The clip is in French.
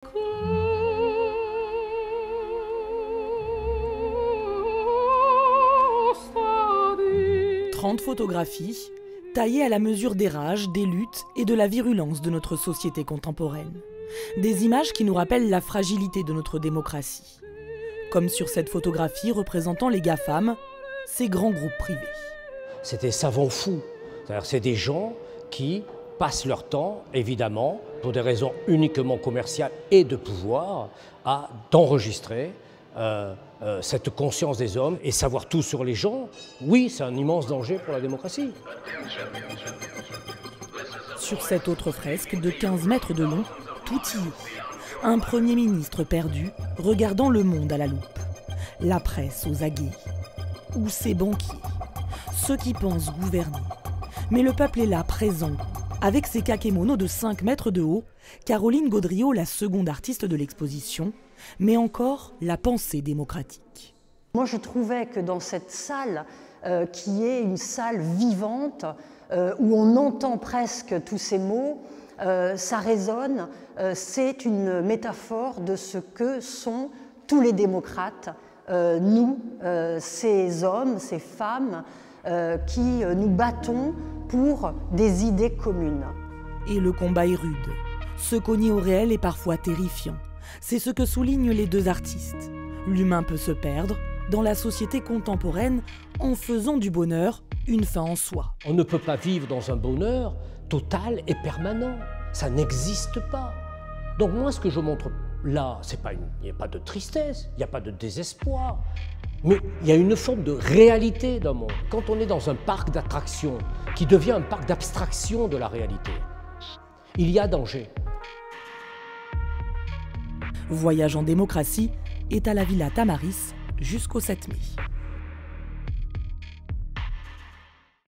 30 photographies, taillées à la mesure des rages, des luttes et de la virulence de notre société contemporaine. Des images qui nous rappellent la fragilité de notre démocratie. Comme sur cette photographie représentant les GAFAM, ces grands groupes privés. C'est des savants fous, c'est-à-dire c'est des gens qui passent leur temps, évidemment, pour des raisons uniquement commerciales et de pouvoir, d'enregistrer cette conscience des hommes et savoir tout sur les gens. Oui, c'est un immense danger pour la démocratie. Sur cette autre fresque de 15 mètres de long, tout y est. Un Premier ministre perdu, regardant le monde à la loupe. La presse aux aguets. Ou ses banquiers. Ceux qui pensent gouverner. Mais le peuple est là, présent. Avec ses kakémonos de 5 mètres de haut, Caroline Gaudriot, la seconde artiste de l'exposition, mais encore la pensée démocratique. Moi, je trouvais que dans cette salle, qui est une salle vivante, où on entend presque tous ces mots, ça résonne, c'est une métaphore de ce que sont tous les démocrates, nous, ces hommes, ces femmes, qui nous battons pour des idées communes. Et le combat est rude. Se cogner au réel est parfois terrifiant. C'est ce que soulignent les deux artistes. L'humain peut se perdre dans la société contemporaine en faisant du bonheur une fin en soi. On ne peut pas vivre dans un bonheur total et permanent. Ça n'existe pas. Donc moi, ce que je montre là, il n'y a pas de tristesse, il n'y a pas de désespoir. Mais il y a une forme de réalité d'un monde. Quand on est dans un parc d'attractions qui devient un parc d'abstraction de la réalité, il y a danger. Voyage en démocratie est à la Villa Tamaris jusqu'au 7 mai.